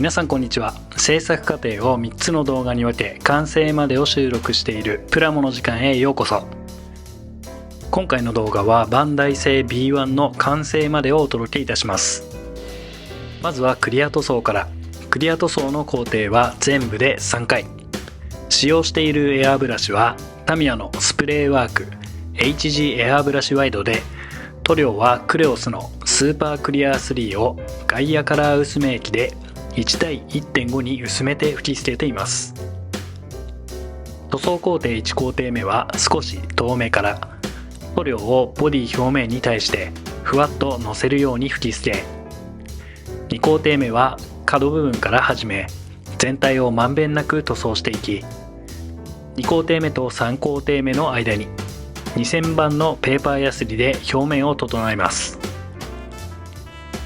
皆さんこんにちは。制作過程を3つの動画に分け完成までを収録しているプラモの時間へようこそ。今回の動画はバンダイ製 B1 の完成までをお届けいたします。まずはクリア塗装から。クリア塗装の工程は全部で3回。使用しているエアブラシはタミヤのスプレーワーク HG エアブラシワイドで、塗料はクレオスのスーパークリア3をガイアカラー薄め液で1対 1.5 に薄めて吹き付けています。塗装工程1工程目は少し遠めから塗料をボディ表面に対してふわっとのせるように吹き付け、2工程目は角部分から始め全体をまんべんなく塗装していき、2工程目と3工程目の間に2000番のペーパーヤスリで表面を整えます。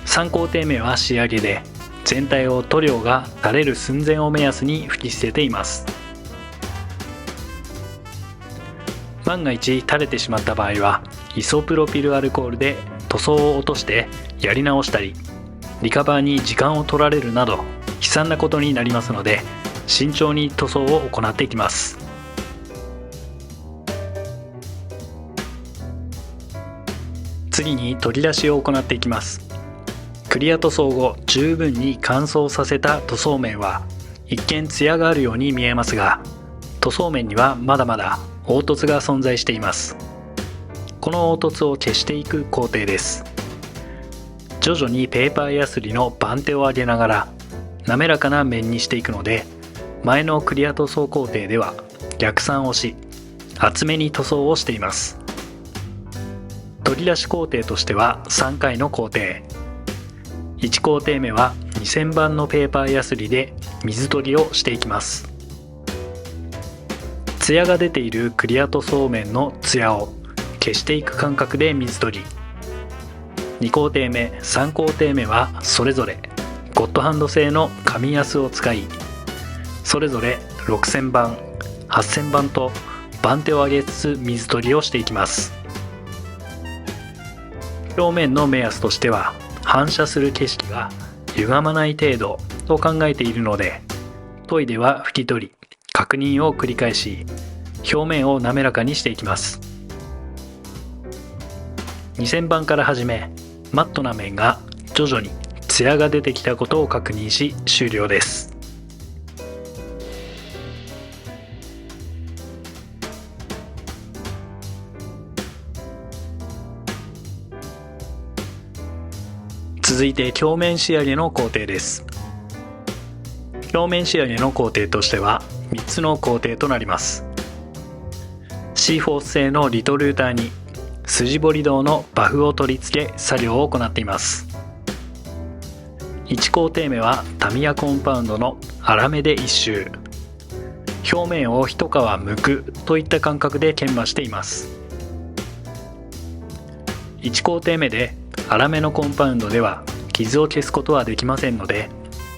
3工程目は仕上げで全体を塗料が垂れる寸前を目安に吹き捨てています。万が一垂れてしまった場合はイソプロピルアルコールで塗装を落としてやり直したり、リカバーに時間を取られるなど悲惨なことになりますので、慎重に塗装を行っていきます。次に取り出しを行っていきます。クリア塗装後十分に乾燥させた塗装面は一見ツヤがあるように見えますが、塗装面にはまだまだ凹凸が存在しています。この凹凸を消していく工程です。徐々にペーパーヤスリの番手を上げながら滑らかな面にしていくので、前のクリア塗装工程では逆算をし厚めに塗装をしています。取り出し工程としては3回の工程。1工程目は2000番のペーパーヤスリで水取りをしていきます。ツヤが出ているクリア塗装面のツヤを消していく感覚で水取り。2工程目3工程目はそれぞれゴッドハンド製の紙ヤスを使い、それぞれ6000番8000番と番手を上げつつ水取りをしていきます。表面の目安としては反射する景色が歪まない程度と考えているので、研いでは拭き取り確認を繰り返し表面を滑らかにしていきます。2000番から始めマットな面が徐々にツヤが出てきたことを確認し終了です。続いて鏡面仕上げの工程です。表面仕上げの工程としては3つの工程となります。シーフォース製のリトルーターに筋彫り銅のバフを取り付け作業を行っています。1工程目はタミヤコンパウンドの粗めで1周、表面を一皮剥くといった感覚で研磨しています。1工程目で粗めのコンパウンドでは傷を消すことはできませんので、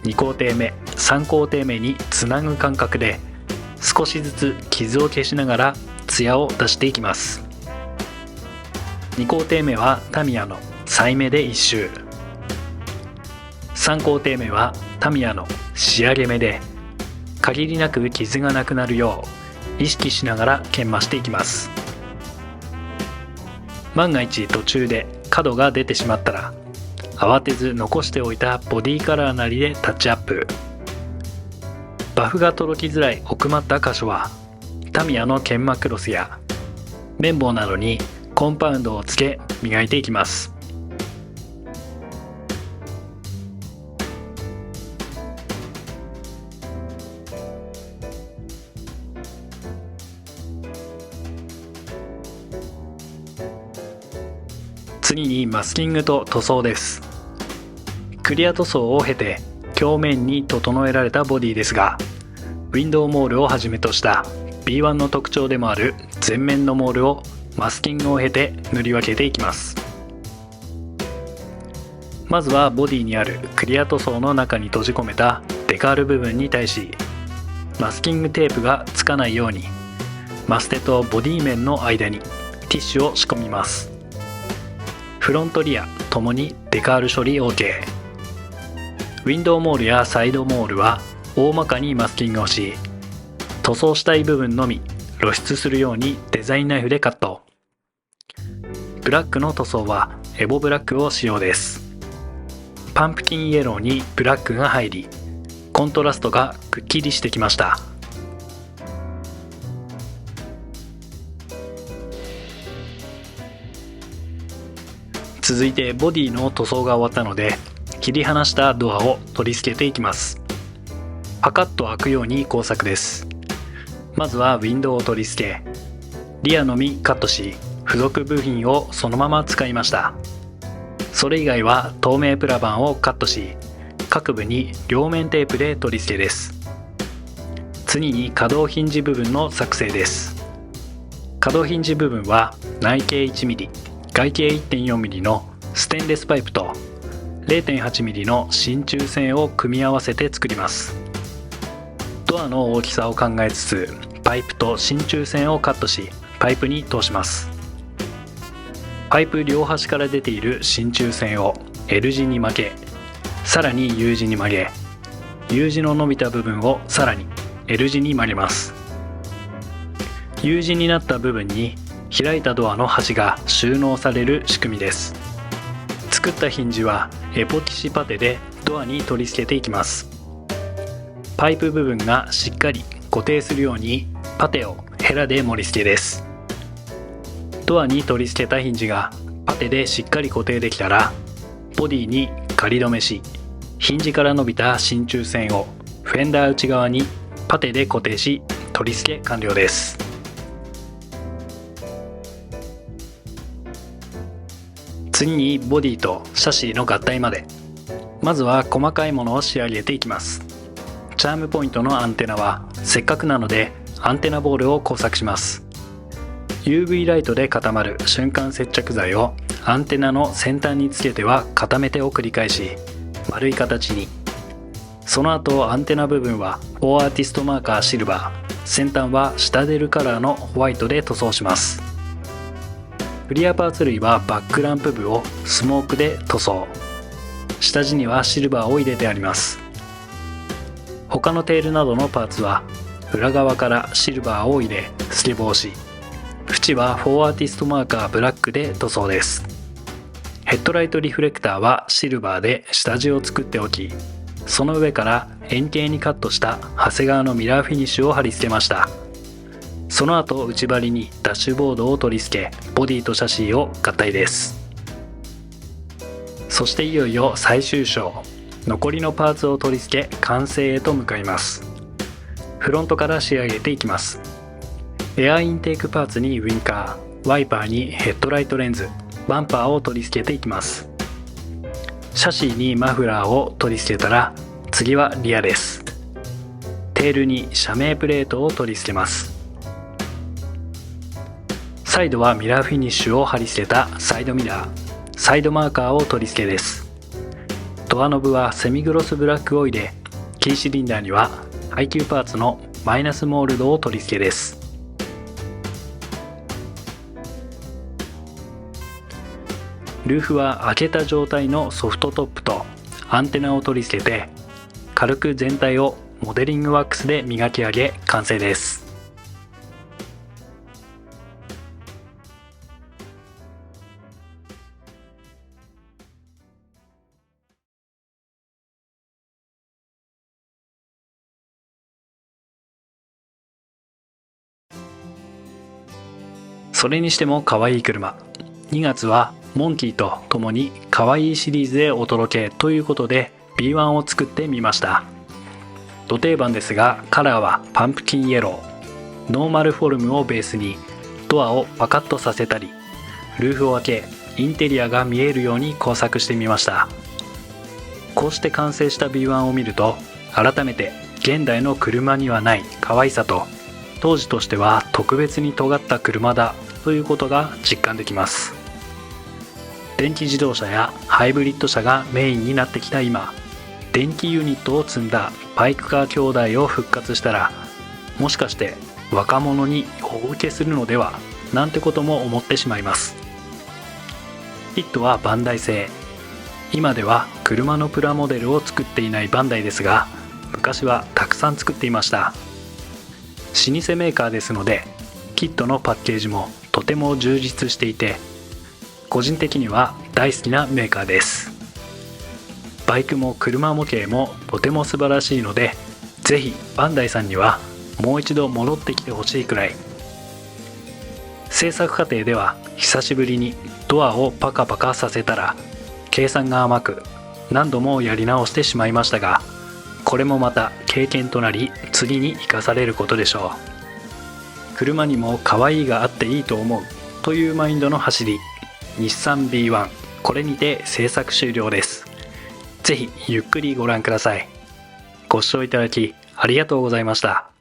2工程目3工程目につなぐ感覚で少しずつ傷を消しながらツヤを出していきます。2工程目はタミヤの再目で1周、3工程目はタミヤの仕上げ目で限りなく傷がなくなるよう意識しながら研磨していきます。万が一途中で角が出てしまったら慌てず残しておいたボディカラーなりでタッチアップ。バフが届きづらい奥まった箇所はタミヤの研磨クロスや綿棒などにコンパウンドをつけ磨いていきます。次にマスキングと塗装です。クリア塗装を経て表面に整えられたボディですが、ウィンドウモールをはじめとした B1 の特徴でもある前面のモールをマスキングを経て塗り分けていきます。まずはボディにあるクリア塗装の中に閉じ込めたデカール部分に対しマスキングテープがつかないようにマステとボディ面の間にティッシュを仕込みます。フロントリアともにデカール処理 OK。ウィンドウモールやサイドモールは大まかにマスキングをし、塗装したい部分のみ露出するようにデザインナイフでカット。ブラックの塗装はエボブラックを使用です。パンプキンイエローにブラックが入り、コントラストがくっきりしてきました。続いてボディの塗装が終わったので、切り離したドアを取り付けていきます。パカッと開くように工作です。まずはウィンドウを取り付け、リアのみカットし、付属部品をそのまま使いました。それ以外は透明プラ板をカットし、各部に両面テープで取り付けです。次に可動ヒンジ部分の作成です。可動ヒンジ部分は内径 1mm、外径 1.4mm のステンレスパイプと 0.8mm の真鍮線を組み合わせて作ります。ドアの大きさを考えつつ、パイプと真鍮線をカットし、パイプに通します。パイプ両端から出ている真鍮線を L 字に曲げ、さらに U 字に曲げ、U 字の伸びた部分をさらに L 字に曲げます。U 字になった部分に開いたドアの端が収納される仕組みです。作ったヒンジはエポキシパテでドアに取り付けていきます。パイプ部分がしっかり固定するようにパテをヘラで盛り付けです。ドアに取り付けたヒンジがパテでしっかり固定できたら、ボディに仮止めし、ヒンジから伸びた真鍮線をフェンダー内側にパテで固定し、取り付け完了です。次にボディとシャシーの合体まで。まずは細かいものを仕上げていきます。チャームポイントのアンテナはせっかくなのでアンテナボールを工作します。UV ライトで固まる瞬間接着剤をアンテナの先端につけては固めてを繰り返し、丸い形に。その後アンテナ部分はフォーアーティストマーカーシルバー、先端はシタデルカラーのホワイトで塗装します。クリアパーツ類はバックランプ部をスモークで塗装、下地にはシルバーを入れてあります。他のテールなどのパーツは裏側からシルバーを入れ透け防止、縁はフォーアーティストマーカーブラックで塗装です。ヘッドライトリフレクターはシルバーで下地を作っておき、その上から円形にカットした長谷川のミラーフィニッシュを貼り付けました。その後内張りにダッシュボードを取り付け、ボディとシャシーを合体です。そしていよいよ最終章、残りのパーツを取り付け完成へと向かいます。フロントから仕上げていきます。エアインテークパーツにウインカー、ワイパーにヘッドライトレンズ、バンパーを取り付けていきます。シャシーにマフラーを取り付けたら、次はリアです。テールに遮明プレートを取り付けます。サイドはミラーフィニッシュを貼り付けたサイドミラー、サイドマーカーを取り付けです。ドアノブはセミグロスブラックを入れ、キーシリンダーには配給パーツのマイナスモールドを取り付けです。ルーフは開けた状態のソフトトップとアンテナを取り付けて、軽く全体をモデリングワックスで磨き上げ完成です。それにしても可愛い車。2月はモンキーと共に可愛いシリーズでお届けということで B1 を作ってみました。ド定番ですが、カラーはパンプキンイエロー、ノーマルフォルムをベースにドアをパカッとさせたり、ルーフを開けインテリアが見えるように工作してみました。こうして完成した B1 を見ると、改めて現代の車にはない可愛さと、当時としては特別に尖った車だということが実感できます。電気自動車やハイブリッド車がメインになってきた今、電気ユニットを積んだバイクカー兄弟を復活したら、もしかして若者に大受けするのではなんてことも思ってしまいます。キットはバンダイ製、今では車のプラモデルを作っていないバンダイですが、昔はたくさん作っていました。老舗メーカーですので、キットのパッケージもとても充実していて、個人的には大好きなメーカーです。バイクも車模型もとても素晴らしいので、ぜひバンダイさんにはもう一度戻ってきてほしいくらい。制作過程では久しぶりにドアをパカパカさせたら計算が甘く、何度もやり直してしまいましたが、これもまた経験となり次に生かされることでしょう。車にも可愛いがあっていいと思うというマインドの走り、日産 B1、 これにて制作終了です。ぜひゆっくりご覧ください。ご視聴いただきありがとうございました。